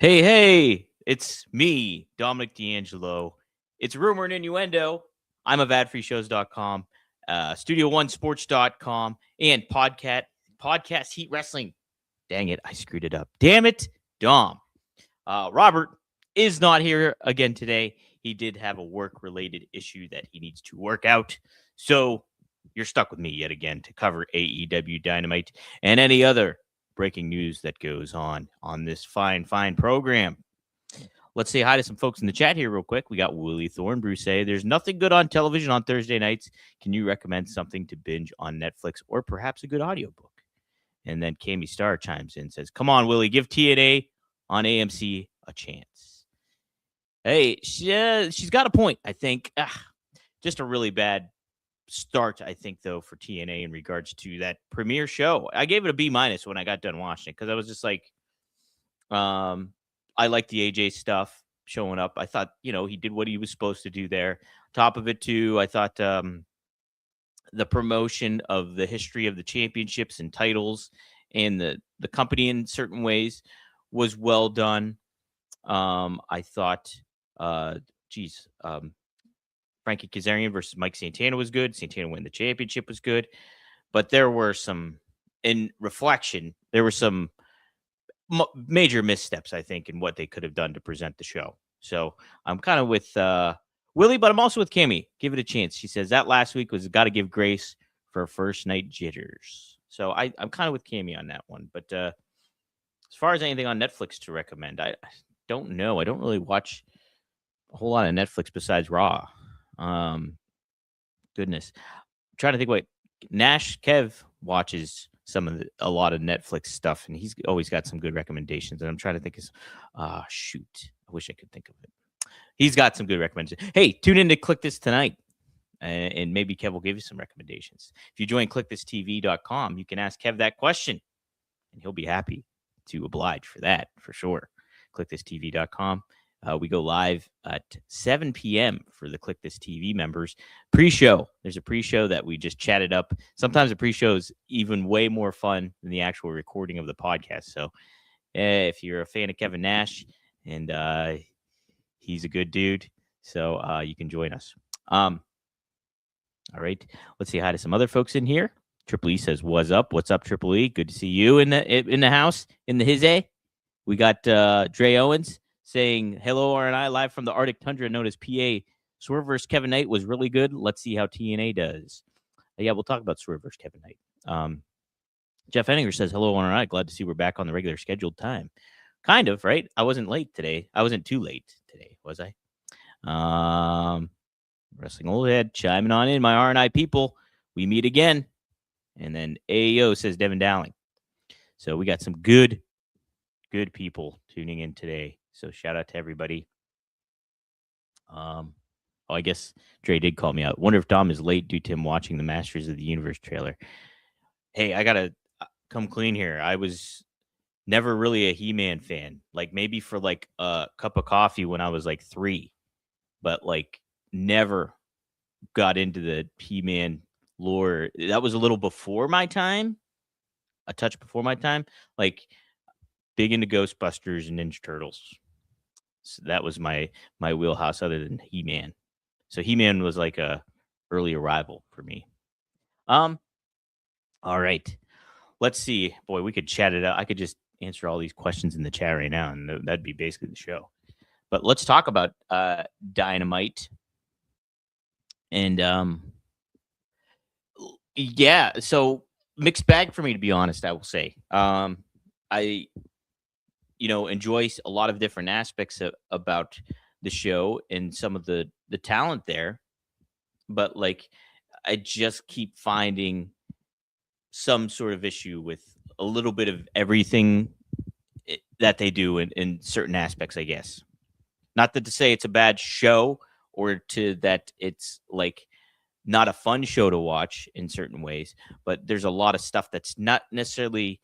Hey, it's me, Dominic D'Angelo. It's Rumor and Innuendo. I'm of adfreeshows.com, Studio1sports.com, and Podcast Heat Wrestling. Dang it, I screwed it up. Damn it, Dom. Robert is not here again today. He did have a work-related issue that he needs to work out. So you're stuck with me yet again to cover AEW Dynamite and any other breaking news that goes on this fine program. Let's say hi to some folks in the chat here real quick. We got Willie Thornbrew say, there's nothing good on television on Thursday nights. Can you recommend something to binge on Netflix or perhaps a good audiobook? And then Cami Star chimes in and says, come on, Willie, give TNA on AMC a chance. Hey, she's got a point, I think. Just a really bad start, I think, though, for TNA in regards to that premiere show. I gave it a B- when I got done watching it because I was just like, I like the AJ stuff showing up. I thought, he did what he was supposed to do there. Top of it, too, I thought the promotion of the history of the championships and titles and the company in certain ways was well done. I thought, Frankie Kazarian versus Mike Santana was good. Santana winning the championship was good. But there were some, in reflection, there were some major missteps, I think, in what they could have done to present the show. So I'm kind of with Willie, but I'm also with Kimmy. Give it a chance. She says that last week was got to give grace for first night jitters. So I'm kind of with Kimmy on that one. But as far as anything on Netflix to recommend, I don't know. I don't really watch a whole lot of Netflix besides Raw. Goodness. I'm trying to think what Nash Kev watches a lot of Netflix stuff, and he's always got some good recommendations. And I'm trying to think shoot. I wish I could think of it. He's got some good recommendations. Hey, tune in to Click This tonight. And maybe Kev will give you some recommendations. If you join clickthisTV.com, you can ask Kev that question, and he'll be happy to oblige for that, for sure. ClickthisTV.com. We go live at 7 p.m. for the Click This TV members. Pre-show. There's a pre-show that we just chatted up. Sometimes the pre-show is even way more fun than the actual recording of the podcast. So if you're a fan of Kevin Nash, and he's a good dude, so you can join us. All right. Let's say hi to some other folks in here. Triple E says, what's up? What's up, Triple E? Good to see you in the house, in the his A. We got Dre Owens saying, hello, R&I, live from the Arctic Tundra known as PA. Swerve vs. Kevin Knight was really good. Let's see how TNA does. Yeah, we'll talk about Swerve vs. Kevin Knight. Jeff Henninger says, hello, R&I. Glad to see we're back on the regular scheduled time. Kind of, right? I wasn't late today. I wasn't too late today, was I? Wrestling Old Head chiming on in, my R&I people. We meet again. And then AEO says Devin Dowling. So we got some good people tuning in today. So shout out to everybody. I guess Dre did call me out. Wonder if Dom is late due to him watching the Masters of the Universe trailer. Hey, I gotta come clean here. I was never really a He-Man fan. Like maybe for like a cup of coffee when I was like 3, but like never got into the He-Man lore. That was a little before my time. A touch before my time. Like big into Ghostbusters and Ninja Turtles. So that was my wheelhouse other than He-Man. So He-Man was like a early arrival for me. All right. Let's see. Boy, we could chat it out. I could just answer all these questions in the chat right now, and that'd be basically the show. But let's talk about Dynamite. And yeah, so mixed bag for me, to be honest, I will say. I enjoy a lot of different aspects about the show and some of the talent there. But like, I just keep finding some sort of issue with a little bit of everything that they do in certain aspects, I guess. Not that to say it's a bad show or to that it's like not a fun show to watch in certain ways, but there's a lot of stuff that's not necessarily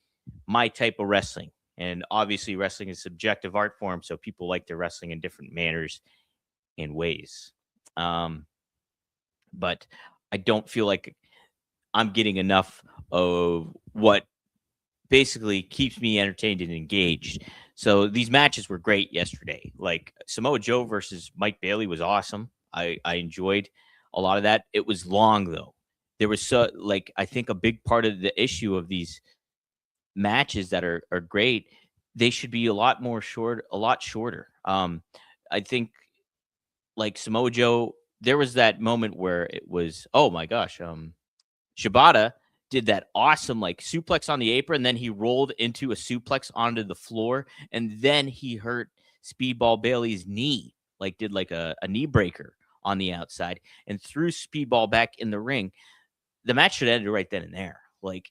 my type of wrestling. And obviously wrestling is a subjective art form, so people like their wrestling in different manners and ways. But I don't feel like I'm getting enough of what basically keeps me entertained and engaged. So these matches were great yesterday. Like Samoa Joe versus Mike Bailey was awesome. I enjoyed a lot of that. It was long though. There was so like I think a big part of the issue of these matches that are great, they should be a lot shorter. I think like Samoa Joe, there was that moment where it was, oh my gosh, Shibata did that awesome like suplex on the apron, then he rolled into a suplex onto the floor, and then he hurt Speedball Bailey's knee, like did like a knee breaker on the outside and threw Speedball back in the ring. The match should have ended right then and there. Like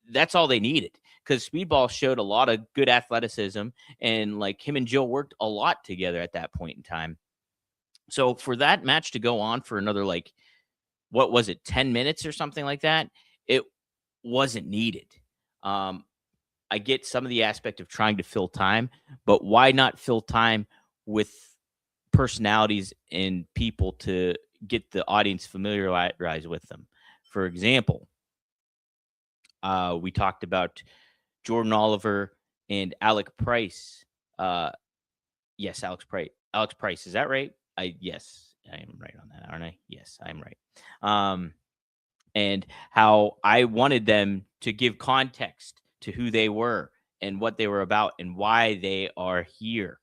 that's all they needed because Speedball showed a lot of good athleticism and like him and Joe worked a lot together at that point in time. So for that match to go on for another like what was it, 10 minutes or something like that, it wasn't needed. Um, I get some of the aspect of trying to fill time, but why not fill time with personalities and people to get the audience familiarized with them? For example, we talked about Jordan Oliver and Alec Price. Uh, yes, Alex Price. Alex Price, is that right? Yes, I am right on that, aren't I? Yes, I am right. And how I wanted them to give context to who they were and what they were about and why they are here.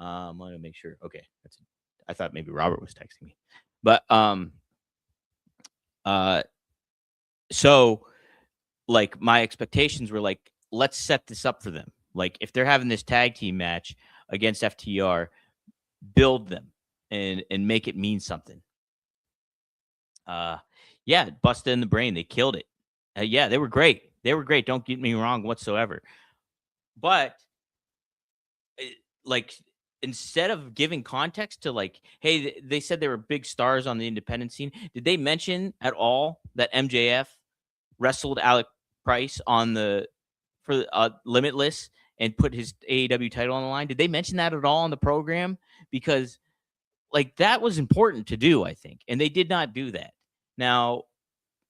I want to make sure. Okay, I thought maybe Robert was texting me, but uh, so like my expectations were like, let's set this up for them. Like if they're having this tag team match against FTR, build them and make it mean something. Yeah, busted in the brain. They killed it. Yeah, they were great. They were great. Don't get me wrong whatsoever. But like instead of giving context to like, hey, they said they were big stars on the independent scene. Did they mention at all that MJF wrestled Alec Price on the for Limitless and put his AEW title on the line? Did they mention that at all on the program? Because like that was important to do, I think, and they did not do that. Now,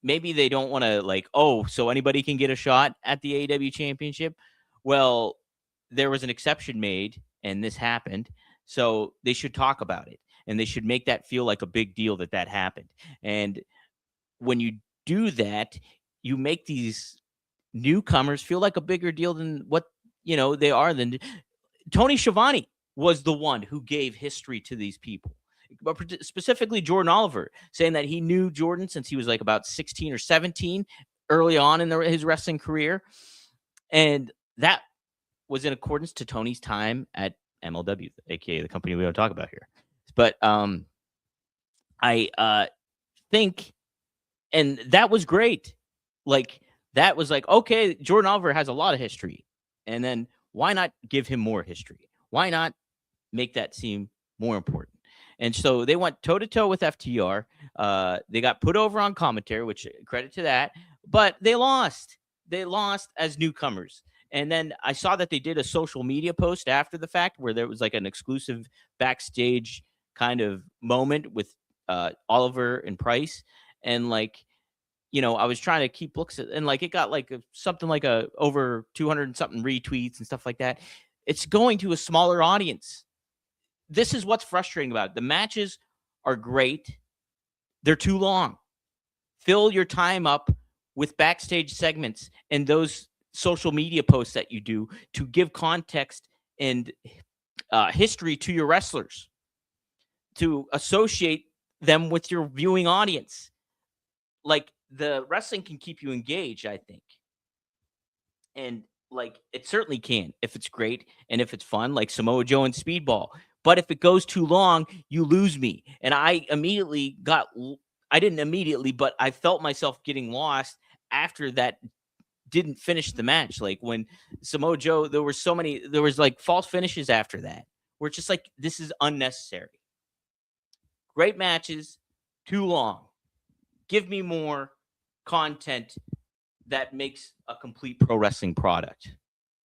maybe they don't want to like, oh, so anybody can get a shot at the AEW championship. Well, there was an exception made and this happened. So they should talk about it and they should make that feel like a big deal that happened. And when you do that, you make these newcomers feel like a bigger deal than what, they are. Than Tony Schiavone was the one who gave history to these people, but specifically Jordan Oliver, saying that he knew Jordan since he was like about 16 or 17 early on in his wrestling career. And that was in accordance to Tony's time at MLW, aka the company we don't talk about here. But I think, and that was great. Like that was like, okay, Jordan Oliver has a lot of history. And then why not give him more history? Why not make that seem more important? And so they went toe to toe with FTR. They got put over on commentary, which credit to that, but they lost. They lost as newcomers. And then I saw that they did a social media post after the fact where there was like an exclusive backstage kind of moment with Oliver and Price. And like, I was trying to keep looks at, and like it got like something like a over 200 and something retweets and stuff like that. It's going to a smaller audience. This is what's frustrating about it. The matches are great. They're too long. Fill your time up with backstage segments and those social media posts that you do to give context and history to your wrestlers, to associate them with your viewing audience. Like the wrestling can keep you engaged, I think. And like it certainly can if it's great and if it's fun, like Samoa Joe and Speedball. But if it goes too long, you lose me. And I didn't immediately, but I felt myself getting lost after that didn't finish the match. Like when Samoa Joe, there was like false finishes after that. Where it's just like, this is unnecessary. Great matches, too long. Give me more content that makes a complete pro wrestling product.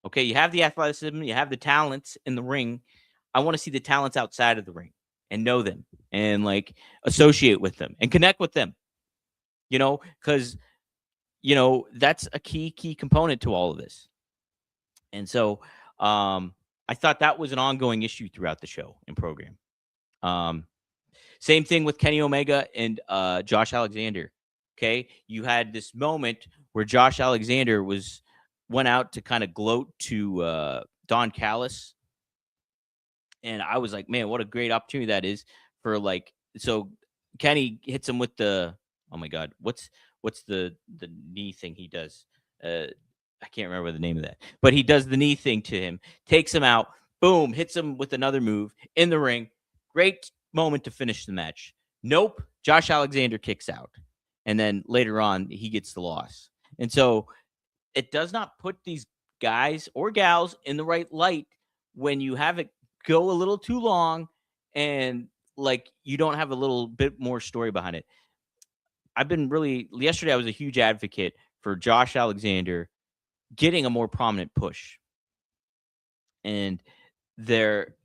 Okay, you have the athleticism, you have the talents in the ring. I want to see the talents outside of the ring and know them and like associate with them and connect with them. Because that's a key component to all of this. And so Um, I thought that was an ongoing issue throughout the show and program. Um, Same thing with Kenny Omega and Josh Alexander. Okay, you had this moment where Josh Alexander went out to kind of gloat to Don Callis, and I was like, man, what a great opportunity that is for like. So Kenny hits him with the, oh my god, what's the knee thing he does? I can't remember the name of that, but he does the knee thing to him, takes him out, boom, hits him with another move in the ring. Great moment to finish the match. Nope, Josh Alexander kicks out, and then later on he gets the loss. And so it does not put these guys or gals in the right light when you have it go a little too long and like you don't have a little bit more story behind it. I've been really yesterday I was a huge advocate for Josh Alexander getting a more prominent push. And there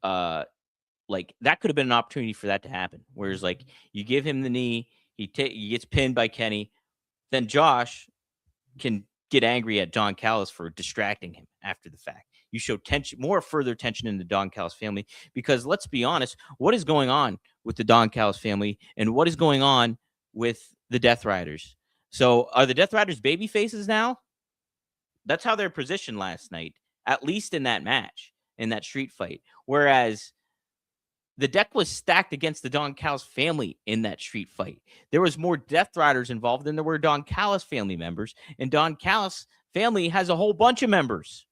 like that could have been an opportunity for that to happen. Whereas like you give him the knee, he gets pinned by Kenny, then Josh can get angry at Don Callis for distracting him after the fact. You show tension, more further tension in the Don Callis family, because let's be honest, what is going on with the Don Callis family and what is going on with the Death Riders? So are the Death Riders baby faces now? That's how they're positioned last night, at least in that match, in that street fight. Whereas the deck was stacked against the Don Callis family in that street fight. There was more Death Riders involved than there were Don Callis family members, and Don Callis family has a whole bunch of members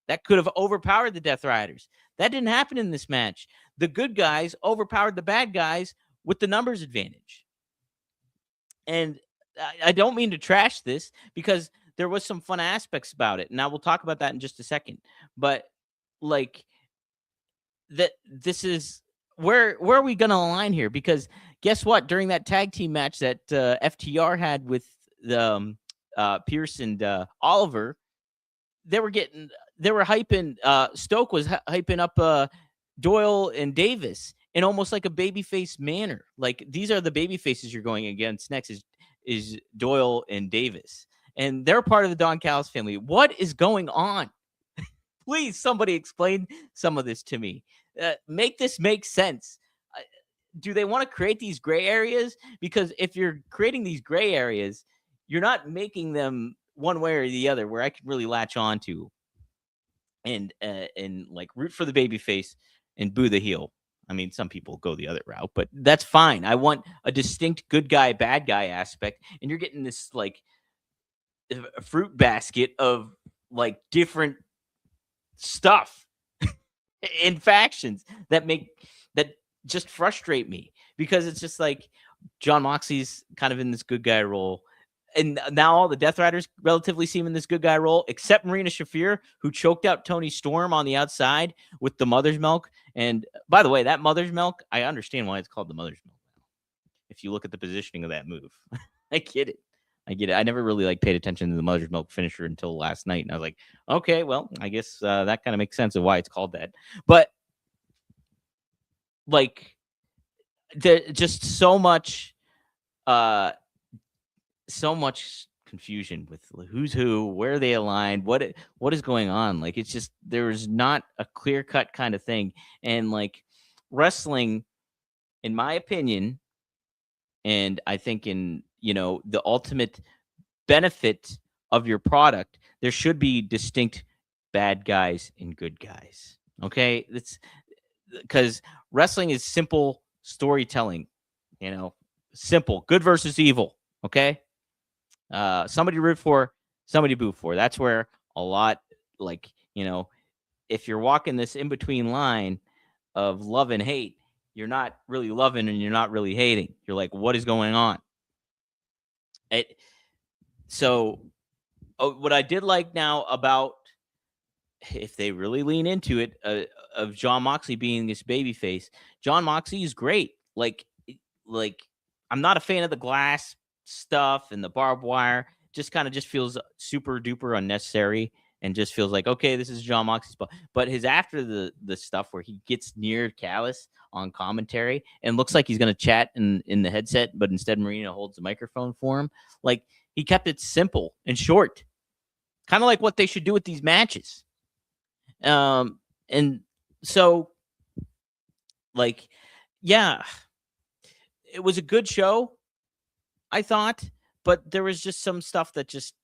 that could have overpowered the Death Riders. That didn't happen in this match. The good guys overpowered the bad guys with the numbers advantage. And I don't mean to trash this because there was some fun aspects about it, and I will talk about that in just a second. But like that this is where are we going to align here? Because guess what? During that tag team match that FTR had with the Pierce and Oliver, they were hyping. Stoke was hyping up Doyle and Davis in almost like a babyface manner. Like these are the baby faces you're going against next is Doyle and Davis, and they're part of the Don Callis family. What is going on? Please, somebody explain some of this to me. Make this make sense. Do they want to create these gray areas? Because if you're creating these gray areas, you're not making them one way or the other where I can really latch on to and like root for the baby face and boo the heel. I mean, some people go the other route, but that's fine. I want a distinct good guy, bad guy aspect. And you're getting this like a fruit basket of like different stuff in factions that just frustrate me, because it's just like John Moxley's kind of in this good guy role, and now all the Death Riders relatively seem in this good guy role, except Marina Shafir, who choked out Tony Storm on the outside with the mother's milk. And by the way, that mother's milk, I understand why it's called the mother's milk if you look at the positioning of that move. I get it. I never really like paid attention to the mother's milk finisher until last night, and I was like, okay, well, I guess that kind of makes sense of why it's called that. But like, just so much confusion with who's who, where they aligned, what is going on. Like, it's just there's not a clear cut kind of thing, and like wrestling, in my opinion, and I think in the ultimate benefit of your product, there should be distinct bad guys and good guys. Okay, it's because wrestling is simple storytelling. Simple good versus evil. Okay, somebody root for, somebody boo for. That's where a lot, like, if you're walking this in between line of love and hate, you're not really loving and you're not really hating. You're like, what is going on? So what I did like now about, if they really lean into it, of John Moxley being this babyface, John Moxley is great. Like I'm not a fan of the glass stuff and the barbed wire. Just kind of just feels super duper unnecessary, and just feels like, okay, this is John Moxley's. But his after the stuff where he gets near Callis on commentary and looks like he's gonna chat in the headset, but instead Marina holds the microphone for him. Like, he kept it simple and short, kind of like what they should do with these matches. And so, like, yeah, it was a good show, I thought, but there was just some stuff that just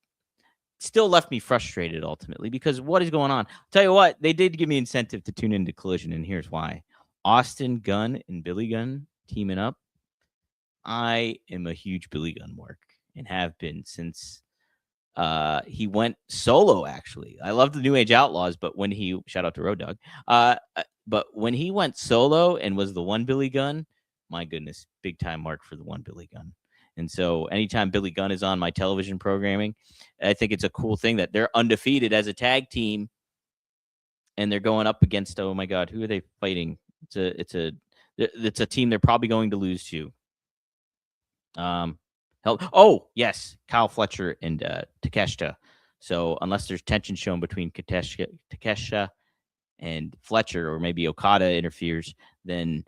still left me frustrated ultimately because what is going on? Tell you what, they did give me incentive to tune into Collision, and here's why. Austin Gunn and Billy Gunn teaming up. I am a huge Billy Gunn mark and have been since he went solo. Actually, I love the New Age Outlaws, but when he shout out to Road Dogg, but when he went solo and was the one Billy Gunn, my goodness, big time mark for the one Billy Gunn. And so anytime Billy Gunn is on my television programming, I think it's a cool thing that they're undefeated as a tag team and they're going up against, oh my God, who are they fighting? It's a team they're probably going to lose to. Oh yes, Kyle Fletcher and Takeshita. So unless there's tension shown between Takeshita and Fletcher, or maybe Okada interferes, then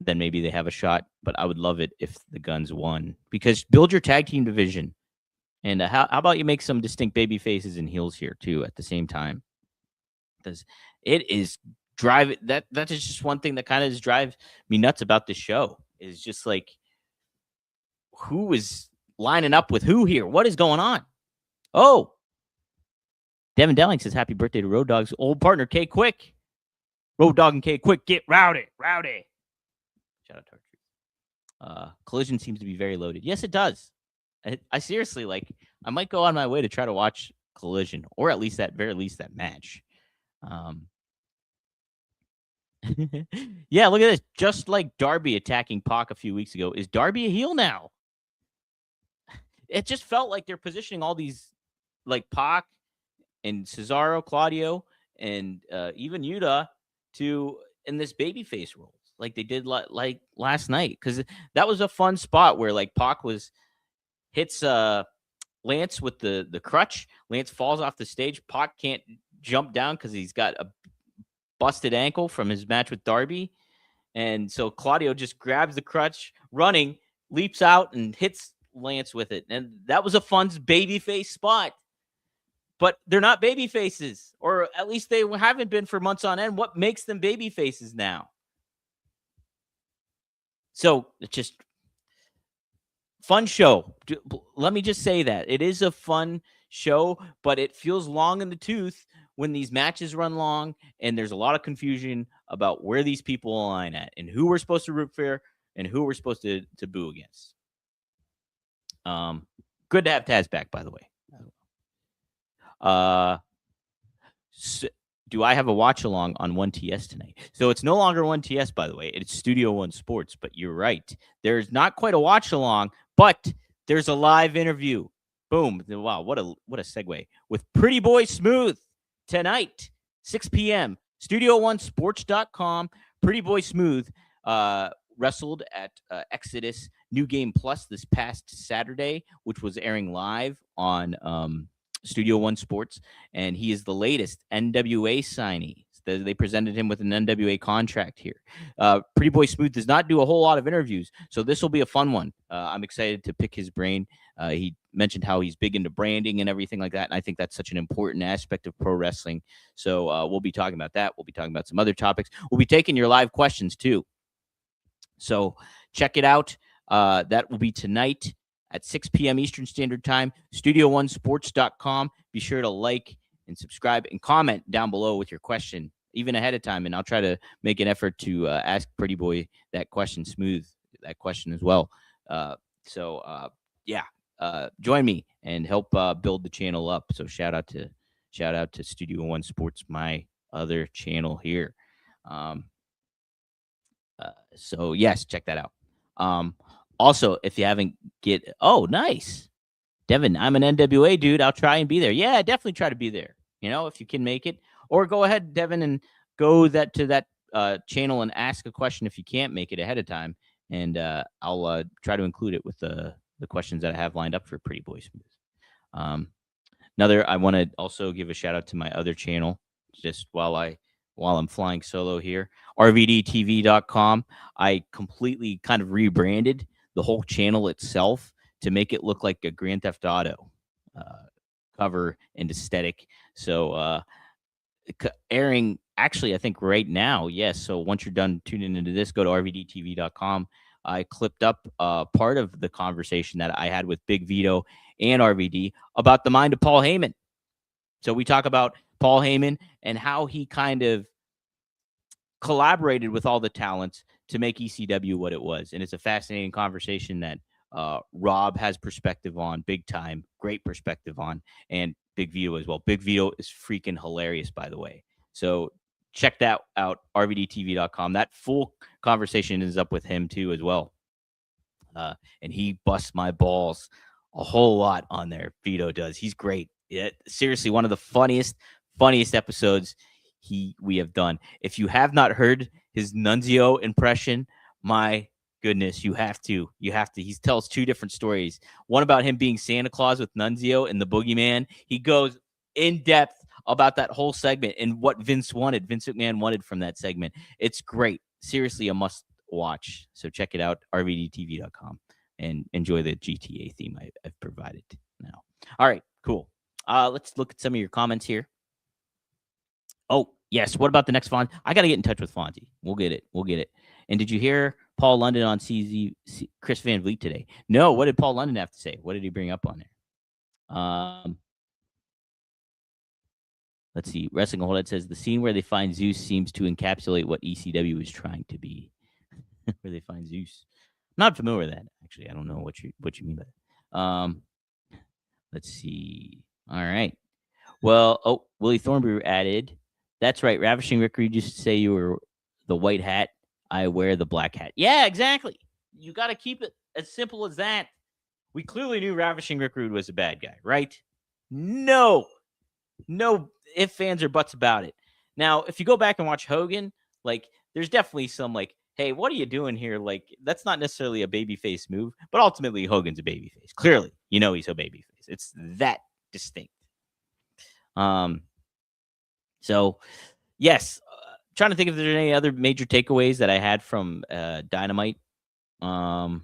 maybe they have a shot. But I would love it if the Guns won because build your tag team division. And how about you make some distinct baby faces and heels here too at the same time? Because it is drive that is just one thing that kind of drives me nuts about this show. Is just like who is lining up with who here? What is going on? Oh, Devin Delling says happy birthday to Road Dogg's old partner K Quick. Road Dogg and K Quick get rowdy. Shout out to our truth. Collision seems to be very loaded. Yes, it does. I seriously I might go on my way to try to watch Collision, or at least that match. Yeah, look at this. Just like Darby attacking Pac a few weeks ago, is Darby a heel now? It just felt like they're positioning all these like Pac and Cesaro, Claudio, and even Yuta in this babyface role, like they did like last night, because that was a fun spot where like Pac hits Lance with the crutch. Lance falls off the stage. Pac can't jump down because he's got a busted ankle from his match with Darby. And so Claudio just grabs the crutch, running, leaps out, and hits Lance with it. And that was a fun babyface spot. But they're not baby faces, or at least they haven't been for months on end. What makes them baby faces now? So it's just fun show. Let me just say that it is a fun show, but it feels long in the tooth when these matches run long and there's a lot of confusion about where these people align at and who we're supposed to root for and who we're supposed to boo against. Good to have Taz back, by the way. So do I have a watch along on 1TS tonight? So it's no longer 1TS, by the way. It's Studio One Sports, but you're right. There's not quite a watch along, but there's a live interview. Boom. Wow, what a segue. With Pretty Boy Smooth tonight, 6 p.m. Studio1sports.com. Pretty Boy Smooth wrestled at Exodus New Game Plus this past Saturday, which was airing live on Studio One Sports, and he is the latest NWA signee. They presented him with an NWA contract here. Pretty Boy Smooth does not do a whole lot of interviews, so this will be a fun one. I'm excited to pick his brain. He mentioned how he's big into branding and everything like that, and I think that's such an important aspect of pro wrestling. So we'll be talking about that. We'll be talking about some other topics. We'll be taking your live questions too. So check it out. That will be tonight at 6 p.m. Eastern Standard Time, studio1sports.com. Be sure to like and subscribe and comment down below with your question, even ahead of time, and I'll try to make an effort to ask Pretty Boy that question, Smooth, that question as well. Join me and help build the channel up. So shout out to Studio One Sports, my other channel here. So yes, check that out. Also, if you haven't nice. Devin, I'm an NWA dude. I'll try and be there. Yeah, definitely try to be there. If you can make it. Or go ahead, Devin, and go to that channel and ask a question if you can't make it ahead of time. And I'll try to include it with the questions that I have lined up for Pretty Boy Smooth. I want to also give a shout out to my other channel, just while I'm flying solo here, rvdtv.com. I completely kind of rebranded the whole channel itself to make it look like a Grand Theft Auto cover and aesthetic. So airing actually, I think right now. Yes. So once you're done tuning into this, go to rvdtv.com. I clipped up part of the conversation that I had with Big Vito and RVD about the mind of Paul Heyman. So we talk about Paul Heyman and how he kind of collaborated with all the talents to make ECW what it was. And it's a fascinating conversation that Rob has perspective on, big time, great perspective on, and Big Vito as well. Big Vito is freaking hilarious, by the way. So check that out, rvdtv.com. That full conversation is up with him too as well. And he busts my balls a whole lot on there. Vito does. He's great. Yeah, seriously, one of the funniest episodes we have done. If you have not heard his Nunzio impression, my goodness, you have to. You have to. He tells two different stories. One about him being Santa Claus with Nunzio and the Boogeyman. He goes in depth about that whole segment and what Vince McMahon wanted from that segment. It's great. Seriously, a must watch. So check it out, rvdtv.com, and enjoy the GTA theme I've provided now. All right, cool. Let's look at some of your comments here. Oh, yes. What about the next Fonzie? I got to get in touch with Fonzie. We'll get it. And did you hear Paul London on Chris Van Vliet today? No. What did Paul London have to say? What did he bring up on there? Let's see. Wrestling Hold It says the scene where they find Zeus seems to encapsulate what ECW is trying to be. Where they find Zeus. I'm not familiar with that, actually. I don't know what you mean by that. Let's see. All right. Well, Willie Thornberry added, that's right. Ravishing Rick Reed used to say you were the white hat. I wear the black hat. Yeah, exactly. You got to keep it as simple as that. We clearly knew Ravishing Rick Rude was a bad guy, right? No ifs, fans, or buts about it. Now, if you go back and watch Hogan, like, there's definitely some, like, hey, what are you doing here? Like, that's not necessarily a babyface move, but ultimately Hogan's a babyface. Clearly, he's a babyface. It's that distinct. So, yes, trying to think if there's any other major takeaways that I had from Dynamite. No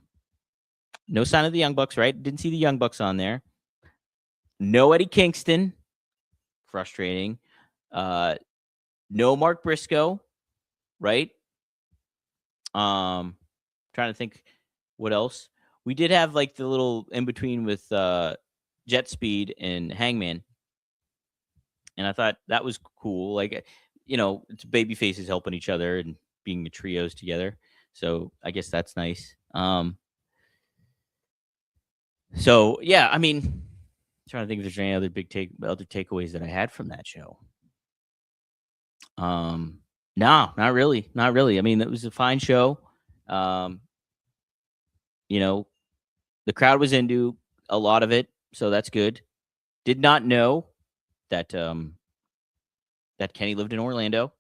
sign of the Young Bucks, right? Didn't see the Young Bucks on there. No Eddie Kingston. Frustrating. No Mark Briscoe, right? Trying to think what else. We did have like the little in between with Jet Speed and Hangman. And I thought that was cool. Like, it's baby faces helping each other and being the trios together. So I guess that's nice. So yeah, I mean, trying to think if there's any other other takeaways that I had from that show. No, not really. Not really. I mean, it was a fine show. The crowd was into a lot of it, so that's good. Did not know that that Kenny lived in Orlando.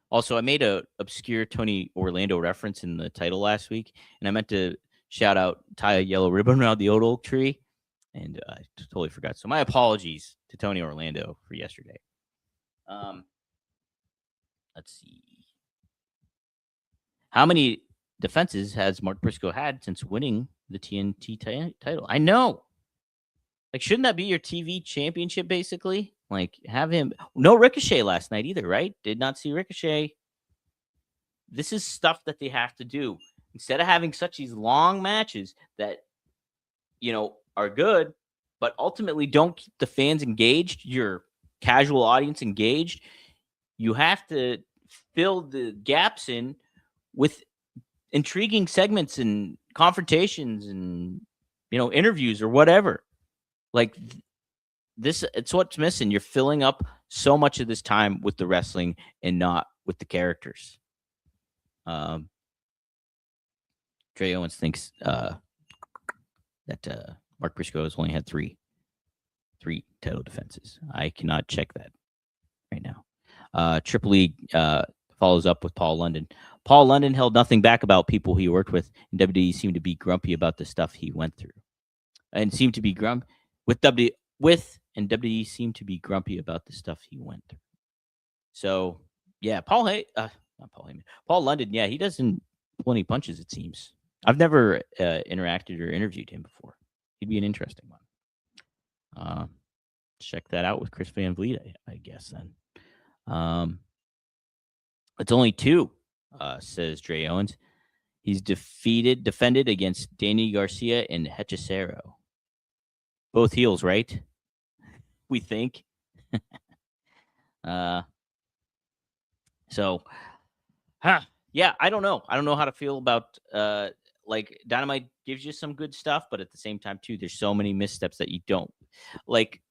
Also, I made a obscure Tony Orlando reference in the title last week, and I meant to shout out tie a yellow ribbon around the old tree, and I totally forgot. So my apologies to Tony Orlando for yesterday. Let's see. How many defenses has Mark Briscoe had since winning the TNT title? I know. Like, shouldn't that be your TV championship, basically? Like, have him. No Ricochet last night either, right? Did not see Ricochet. This is stuff that they have to do. Instead of having such these long matches that, are good, but ultimately don't keep the fans engaged, your casual audience engaged, you have to fill the gaps in with intriguing segments and confrontations and, interviews or whatever. Like, this, it's what's missing. You're filling up so much of this time with the wrestling and not with the characters. Trey Owens thinks that Mark Briscoe has only had three title defenses. I cannot check that right now. Triple E follows up with Paul London. Paul London held nothing back about people he worked with, and WWE seemed to be grumpy about the stuff he went through, and seemed to be grumpy and WWE seemed to be grumpy about the stuff he went through. So yeah, Paul London. Yeah, he doesn't pull any punches. It seems. I've never interacted or interviewed him before. He'd be an interesting one. Check that out with Chris Van Vliet, I guess then. Um, it's only two, says Dre Owens. He's defended against Danny Garcia and Hechicero. Both heels, right? We think. Uh, so, huh. Yeah, I don't know. I don't know how to feel about like Dynamite gives you some good stuff, but at the same time too, there's so many missteps that you don't like.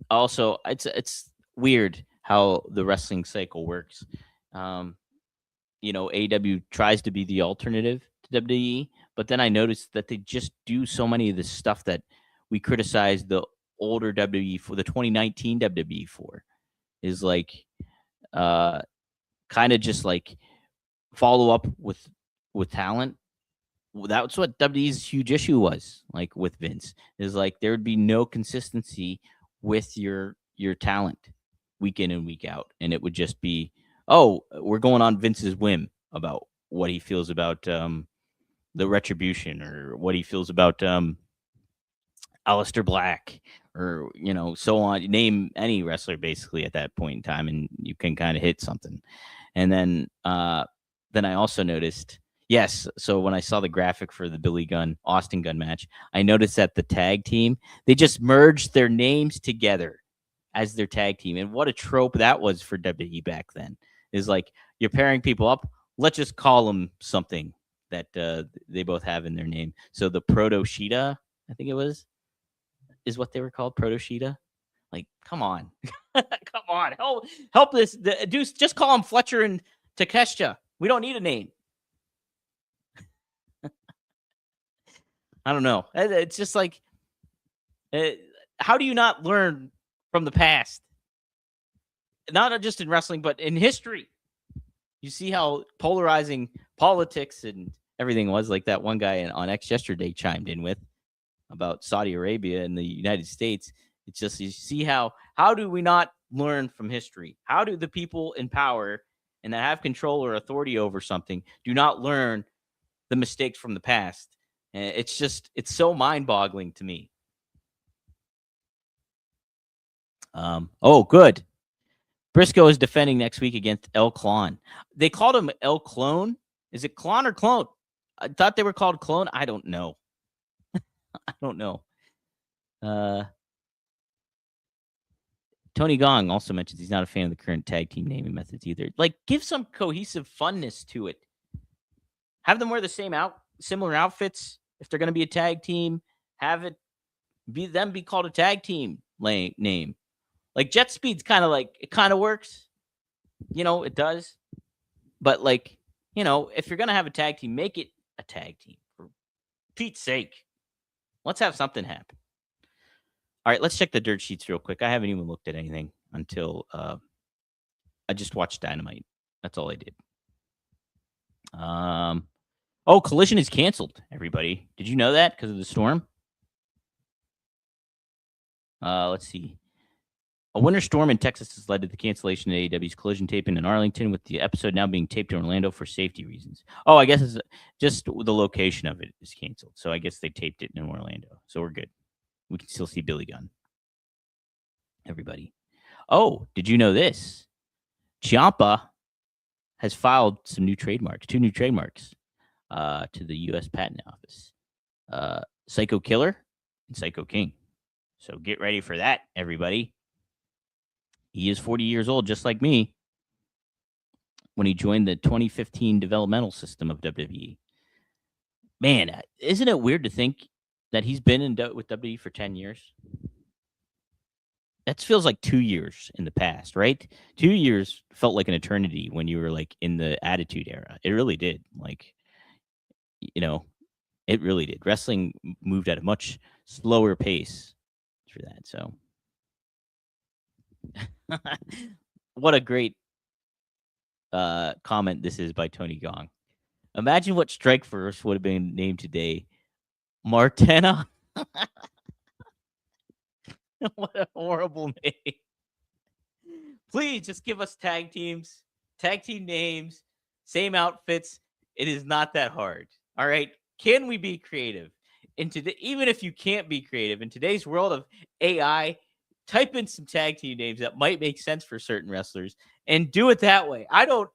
Also, it's weird how the wrestling cycle works. Um, AEW tries to be the alternative to WWE, but then I noticed that they just do so many of the stuff that we criticize the older WWE for, the 2019 WWE for, is like uh kind of just like follow up with talent. That's what WWE's huge issue was, like with Vince, is like there would be no consistency with your talent week in and week out, and it would just be, oh, we're going on Vince's whim about what he feels about the Retribution, or what he feels about Aleister Black, or so on. Name any wrestler basically at that point in time, and you can kind of hit something. And then I also noticed, yes, so when I saw the graphic for the Billy Gunn Austin Gunn match, I noticed that the tag team, they just merged their names together as their tag team. And what a trope that was for WWE back then. Is like, you're pairing people up, let's just call them something that they both have in their name. So the Proto Sheeta, I think it was, is what they were called, Proto Sheeta. Like, come on. Come on. Help this. Deuce, just call him Fletcher and Takeshita. We don't need a name. I don't know. It's just like, how do you not learn from the past? Not just in wrestling, but in history. You see how polarizing politics and everything was. Like that one guy on X yesterday chimed in with about Saudi Arabia and the United States. It's just, you see how do we not learn from history? How do the people in power and that have control or authority over something do not learn the mistakes from the past? And it's so mind-boggling to me. Oh, good. Briscoe is defending next week against El Clon. They called him El Clone. Is it Clon or Clone? I thought they were called Clone. I don't know. I don't know. Tony Gong also mentions he's not a fan of the current tag team naming methods either. Like, give some cohesive funness to it. Have them wear the similar outfits. If they're going to be a tag team, have it be called a tag team name. Like Jet Speed's kind of like, it kind of works. It does. But like, if you're going to have a tag team, make it a tag team for Pete's sake. Let's have something happen. All right, let's check the dirt sheets real quick. I haven't even looked at anything until I just watched Dynamite. That's all I did. Collision is canceled, everybody. Did you know that because of the storm? Let's see. A winter storm in Texas has led to the cancellation of AEW's Collision taping in Arlington, with the episode now being taped in Orlando for safety reasons. Oh, I guess it's just the location of it is canceled. So I guess they taped it in Orlando. So we're good. We can still see Billy Gunn. Everybody. Oh, did you know this? Ciampa has filed two new trademarks to the U.S. Patent Office. Psycho Killer and Psycho King. So get ready for that, everybody. He is 40 years old, just like me, when he joined the 2015 developmental system of WWE. Man, isn't it weird to think that he's been with WWE for 10 years? That feels like 2 years in the past, right? 2 years felt like an eternity when you were like in the Attitude Era. It really did. Like, it really did. Wrestling moved at a much slower pace for that. So, what a great comment this is by Tony Gong. Imagine what Strikeforce would have been named today. Martena. What a horrible name. Please just give us tag team names, same outfits. It is not that hard. All right. Can we be creative? Even if you can't be creative in today's world of AI, type in some tag team names that might make sense for certain wrestlers and do it that way. I don't,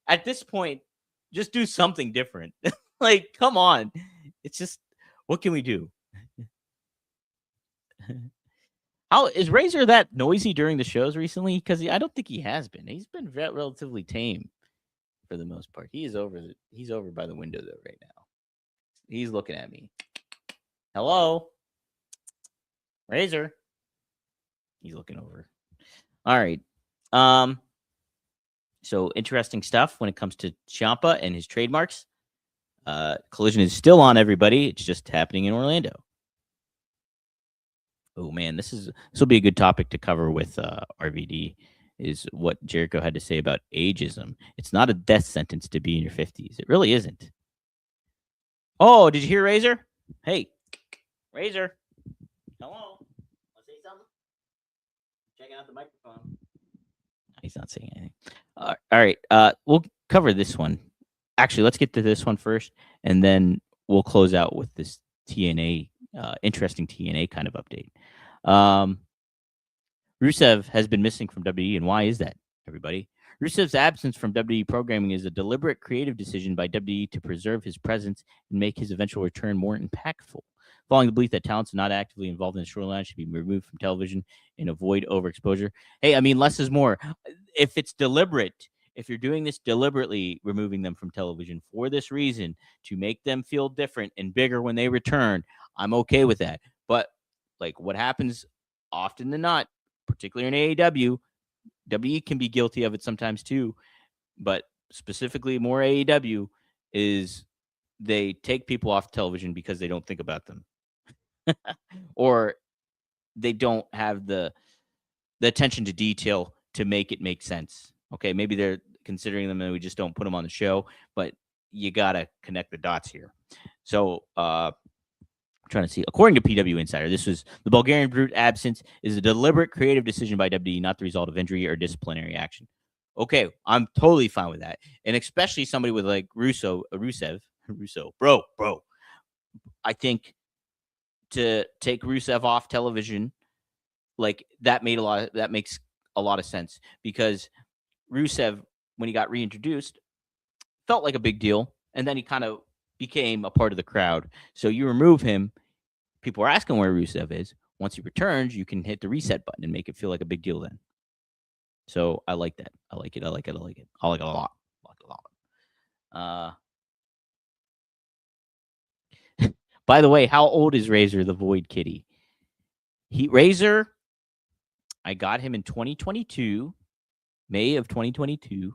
at this point, just do something different. Like, come on. It's just, what can we do? How is Razor that noisy during the shows recently? Because I don't think he has been. He's been relatively tame for the most part. He's over by the window though right now. He's looking at me. Hello, Razor. He's looking over. All right. So interesting stuff when it comes to Ciampa and his trademarks. Collision is still on, everybody. It's just happening in Orlando. Oh man, this will be a good topic to cover with RVD. Is what Jericho had to say about ageism. It's not a death sentence to be in your 50s. It really isn't. Oh, did you hear Razor? Hey, Razor. Hello. Want to say something? Checking out the microphone. He's not saying anything. All right. We'll cover this one. Actually, let's get to this one first, and then we'll close out with this TNA, interesting TNA kind of update. Rusev has been missing from WWE, and why is that, everybody? Rusev's absence from WWE programming is a deliberate creative decision by WWE to preserve his presence and make his eventual return more impactful. Following the belief that talents not actively involved in the storyline should be removed from television and avoid overexposure. Hey, I mean, less is more. If it's deliberate, if you're doing this deliberately, removing them from television for this reason, to make them feel different and bigger when they return, I'm okay with that. But like what happens often than not, particularly in AEW, WWE can be guilty of it sometimes too, but specifically more AEW is they take people off television because they don't think about them. Or they don't have the attention to detail to make it make sense. Okay, maybe they're considering them and we just don't put them on the show, but you got to connect the dots here. So, trying to see. According to PW Insider, this was the Bulgarian Brute absence is a deliberate creative decision by WWE, not the result of injury or disciplinary action. Okay, I'm totally fine with that, and especially somebody with like Rusev, bro. I think to take Rusev off television, like that makes a lot of sense because Rusev, when he got reintroduced, felt like a big deal, and then he kind of became a part of the crowd. So you remove him, people are asking where Rusev is. Once he returns, you can hit the reset button and make it feel like a big deal then. So I like that. I like it. I like it a lot. By the way, how old is Razor the Void Kitty? Razor, I got him in 2022, May of 2022,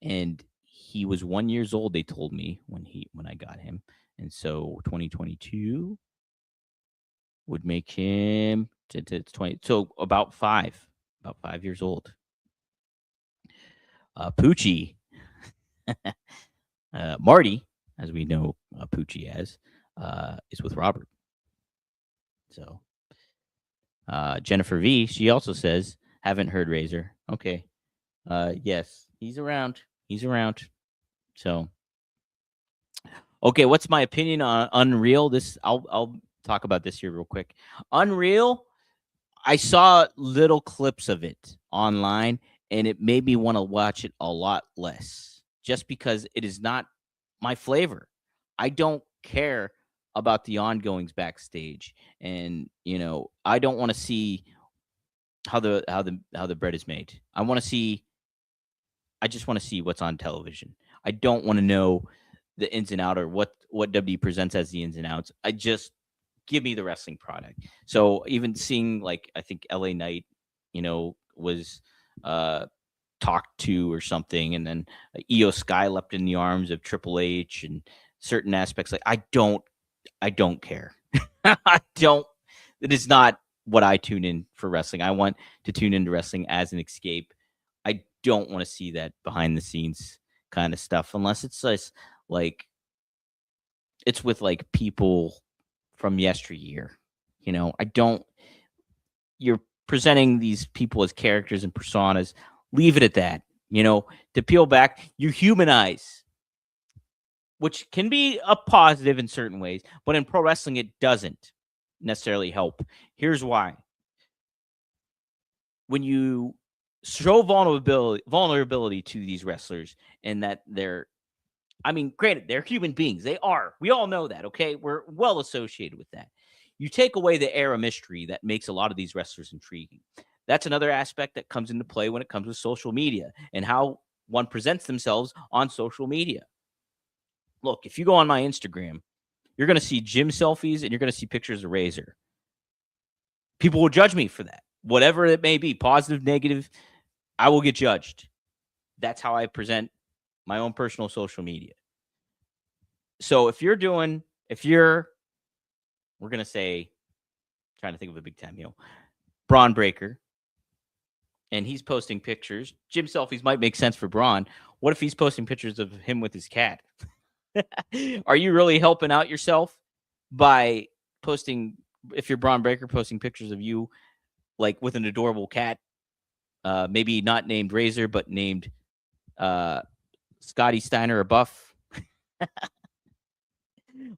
and he was 1 year old. They told me when I got him, and so 2022 would make him 20. So about 5 years old. Poochie, Marty, as we know Poochie as, is with Robert. So Jennifer V, she also says, haven't heard Razor. Okay. Yes, he's around. So, okay, what's my opinion on Unreal? I'll talk about this here real quick. Unreal, I saw little clips of it online, and it made me want to watch it a lot less, just because it is not my flavor. I don't care about the ongoings backstage, and I don't want to see how the bread is made. I just want to see what's on television. I don't want to know the ins and out or what WWE presents as the ins and outs. I just give me the wrestling product. So even seeing like I think LA Knight, was talked to or something, and then Io Sky leapt in the arms of Triple H and certain aspects. Like I don't care. I don't. It is not what I tune in for wrestling. I want to tune into wrestling as an escape. I don't want to see that behind the scenes kind of stuff unless it's just like it's with like people from yesteryear. I don't. You're presenting these people as characters and personas. Leave it at that. To peel back, you humanize, which can be a positive in certain ways, but in pro wrestling, it doesn't necessarily help. Here's why. when you show vulnerability to these wrestlers, and that they're, I mean, granted, they're human beings. They are. We all know that, okay? We're well associated with that. You take away the air of mystery that makes a lot of these wrestlers intriguing. That's another aspect that comes into play when it comes with social media and how one presents themselves on social media. Look, if you go on my Instagram, you're going to see gym selfies and you're going to see pictures of Razor. People will judge me for that. Whatever it may be, positive, negative, I will get judged. That's how I present my own personal social media. So if you're, we're going to say, trying to think of a big time heel, Braun Breaker, and he's posting pictures. Gym selfies might make sense for Braun. What if he's posting pictures of him with his cat? Are you really helping out yourself by posting, if you're Braun Breaker, posting pictures of you like with an adorable cat, maybe not named Razor, but named Scotty Steiner or Buff?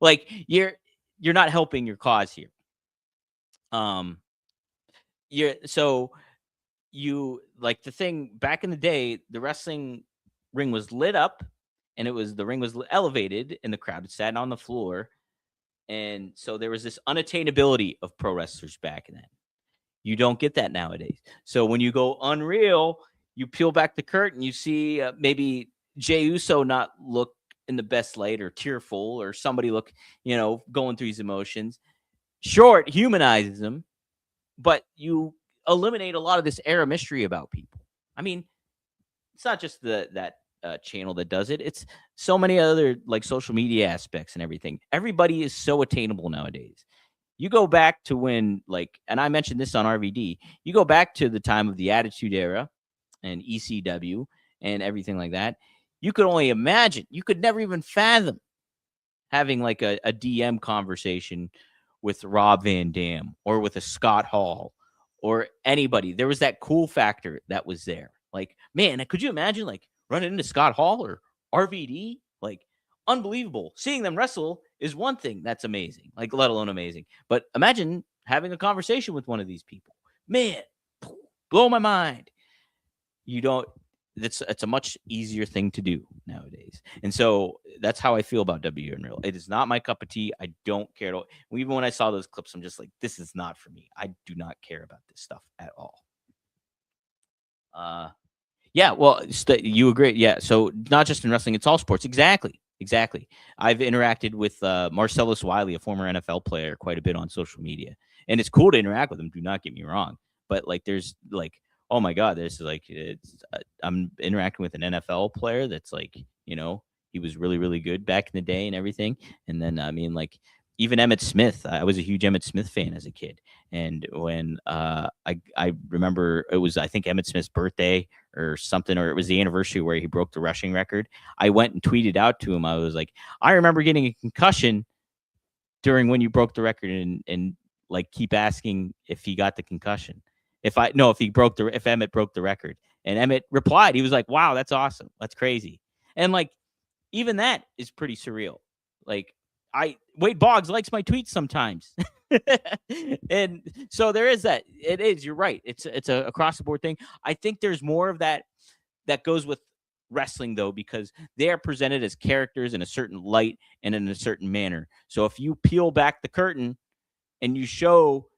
Like you're not helping your cause here. You like the thing back in the day, the wrestling ring was lit up, and the ring was elevated, and the crowd sat on the floor, and so there was this unattainability of pro wrestlers back then. You don't get that nowadays. So when you go Unreal, you peel back the curtain, you see maybe Jey Uso not look in the best light, or tearful, or somebody look, going through his emotions. Sure, it humanizes him, but you eliminate a lot of this air of mystery about people. I mean, it's not just that channel that does it. It's so many other like social media aspects and everything. Everybody is so attainable nowadays. You go back to when, like, and I mentioned this on RVD, you go back to the time of the Attitude Era and ECW and everything like that. You could only imagine, you could never even fathom having like a DM conversation with Rob Van Dam or with a Scott Hall or anybody. There was that cool factor that was there. Like, man, could you imagine like running into Scott Hall or RVD? Like, unbelievable. Seeing them wrestle is one thing that's amazing, like, let alone amazing. But imagine having a conversation with one of these people. Man, blow my mind. It's a much easier thing to do nowadays. And so that's how I feel about W Unreal. It is not my cup of tea. I don't care at all. Even when I saw those clips, I'm just like, this is not for me. I do not care about this stuff at all. Yeah, well, you agree. Yeah, so not just in wrestling, it's all sports. Exactly. I've interacted with Marcellus Wiley, a former NFL player, quite a bit on social media. And it's cool to interact with him, do not get me wrong. But like, there's like, oh my God, there's like, I'm interacting with an NFL player that's like, he was really, really good back in the day and everything. And then, I mean, like, even Emmitt Smith, I was a huge Emmitt Smith fan as a kid. And when I remember it was, I think, Emmitt Smith's birthday or something, or it was the anniversary where he broke the rushing record. I went and tweeted out to him. I was like, I remember getting a concussion during when you broke the record, and like keep asking if he got the concussion. If Emmitt broke the record. And Emmitt replied, he was like, wow, that's awesome. That's crazy. And like, even that is pretty surreal. Like, Wade Boggs likes my tweets sometimes. And so there is that. It is, you're right. It's a across the board thing. I think there's more of that goes with wrestling, though, because they are presented as characters in a certain light and in a certain manner. So if you peel back the curtain and you show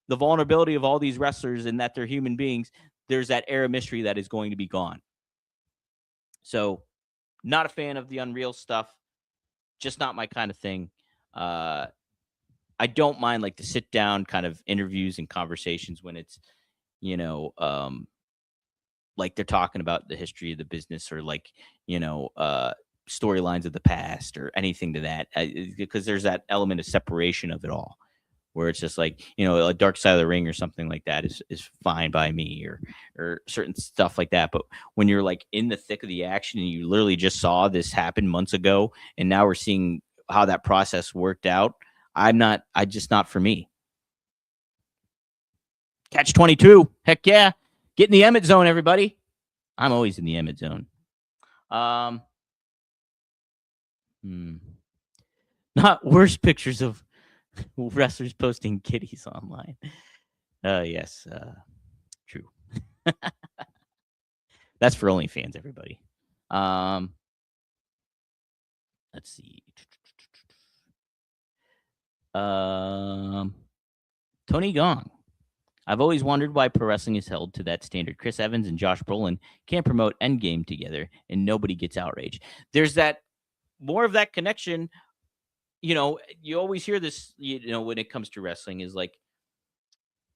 the vulnerability of all these wrestlers and that they're human beings, there's that air of mystery that is going to be gone. So not a fan of the Unreal stuff. Just not my kind of thing. I don't mind like the sit down kind of interviews and conversations when it's, like they're talking about the history of the business, or like, storylines of the past or anything to that, because there's that element of separation of it all, where it's just like, a Dark Side of the Ring or something like that is fine by me, or certain stuff like that. But when you're like in the thick of the action and you literally just saw this happen months ago, and now we're seeing how that process worked out, I just not for me. Catch 22. Heck yeah. Get in the Emmett zone, everybody. I'm always in the Emmett zone. Not worse pictures of wrestlers posting kitties online. Yes, true. That's for OnlyFans, everybody. Let's see. Tony Gong. I've always wondered why pro wrestling is held to that standard. Chris Evans and Josh Brolin can't promote Endgame together, and nobody gets outraged. There's that more of that connection. You always hear this. When it comes to wrestling, is like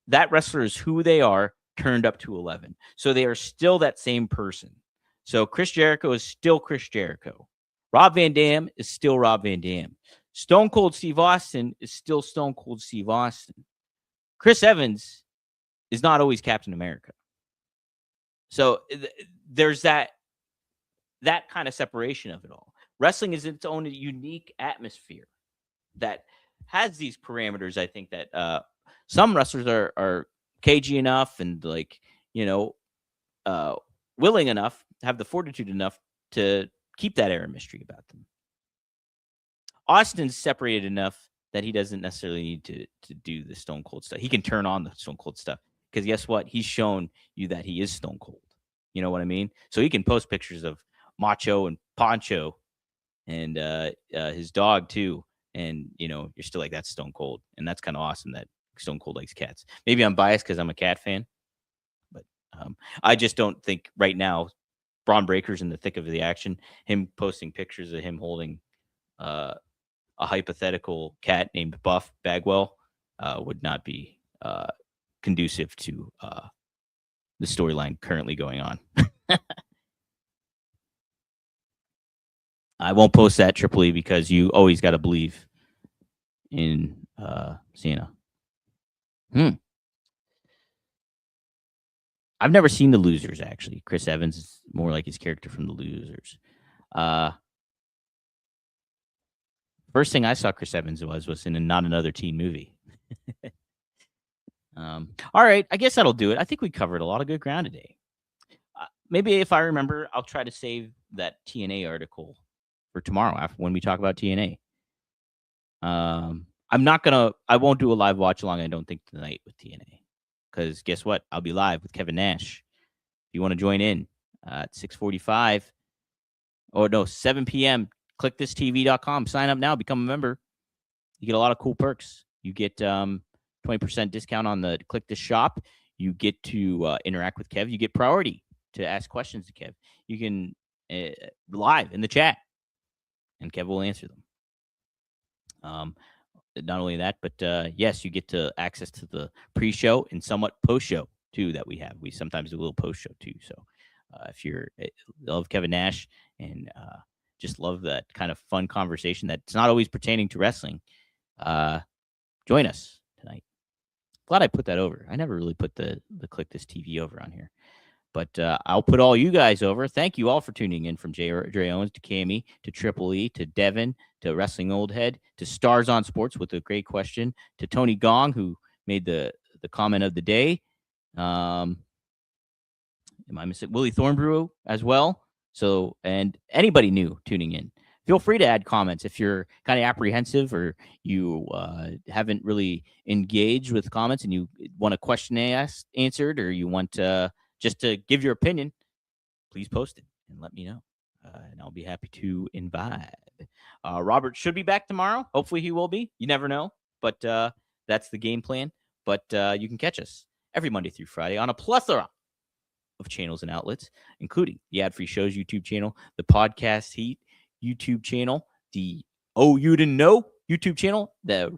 that wrestler is who they are turned up to 11. So they are still that same person. So Chris Jericho is still Chris Jericho. Rob Van Dam is still Rob Van Dam. Stone Cold Steve Austin is still Stone Cold Steve Austin. Chris Evans is not always Captain America. So there's that kind of separation of it all. Wrestling is its own unique atmosphere that has these parameters. I think that some wrestlers are cagey enough and willing enough, have the fortitude enough to keep that air of mystery about them. Austin's separated enough that he doesn't necessarily need to do the Stone Cold stuff. He can turn on the Stone Cold stuff because guess what? He's shown you that he is Stone Cold. You know what I mean? So he can post pictures of Macho and Poncho and his dog too. And, you're still like, that's Stone Cold. And that's kind of awesome that Stone Cold likes cats. Maybe I'm biased because I'm a cat fan. But I just don't think right now, Braun Breaker's in the thick of the action. Him posting pictures of him holding a hypothetical cat named Buff Bagwell would not be conducive to the storyline currently going on. I won't post that Triple E because you always got to believe in Cena. I've never seen The Losers, actually. Chris Evans is more like his character from The Losers. First thing I saw Chris Evans was in a Not Another Teen movie. All right, I guess that'll do it. I think we covered a lot of good ground today. Maybe if I remember, I'll try to save that TNA article for tomorrow after when we talk about TNA. I won't do a live watch along, I don't think, tonight with TNA. Because guess what? I'll be live with Kevin Nash. If you want to join in at 6:45 or no, 7 p.m., clickthisTV.com. Sign up now, become a member. You get a lot of cool perks. You get 20% discount on the Click This shop. You get to interact with Kev. You get priority to ask questions to Kev. You can live in the chat, and Kev will answer them. Not only that, but yes, you get to access to the pre-show and somewhat post-show too that we have. We sometimes do a little post-show too. So if you're love Kevin Nash and just love that kind of fun conversation that's not always pertaining to wrestling, join us tonight. Glad I put that over. I never really put the Click This TV over on here. But I'll put all you guys over. Thank you all for tuning in, from Dre Owens to Cammy to Triple E to Devin to Wrestling Old Head to Stars on Sports with a great question to Tony Gong, who made the comment of the day. Am I missing Willie Thornbrew as well? So, and anybody new tuning in, feel free to add comments if you're kind of apprehensive or you haven't really engaged with comments and you want a question answered, or you want just to give your opinion, please post it and let me know. And I'll be happy to invite. Robert should be back tomorrow. Hopefully he will be. You never know. But that's the game plan. But you can catch us every Monday through Friday on a plethora of channels and outlets, including the Ad-Free Shows YouTube channel, the Podcast Heat YouTube channel, the Oh You Didn't Know YouTube channel, the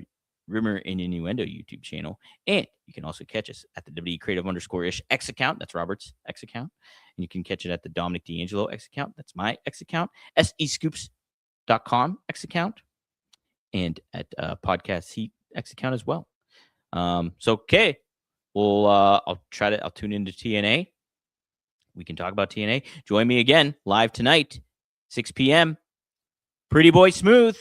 Rumor and Innuendo YouTube channel. And you can also catch us at the WWE Creative_ish X account. That's Robert's X account. And you can catch it at the Dominic D'Angelo X account. That's my X account. SEScoops.com X account. And at Podcast Heat X account as well. So, okay. Well, I'll tune into TNA. We can talk about TNA. Join me again live tonight, 6 p.m. Pretty Boy Smooth.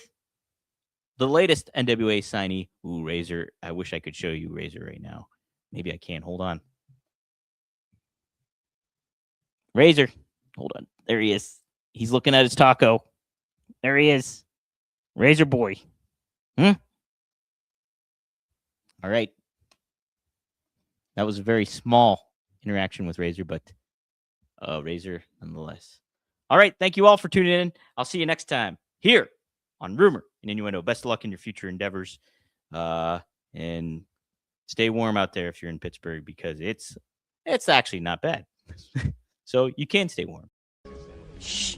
The latest NWA signee. Ooh, Razor. I wish I could show you Razor right now. Maybe I can't. Hold on. Razor. Hold on. There he is. He's looking at his taco. There he is. Razor Boy. All right. That was a very small interaction with Razor, but Razor nonetheless. All right. Thank you all for tuning in. I'll see you next time here on Rumor and Innuendo. Best of luck in your future endeavors. And stay warm out there if you're in Pittsburgh, because it's actually not bad. So you can stay warm. Shh.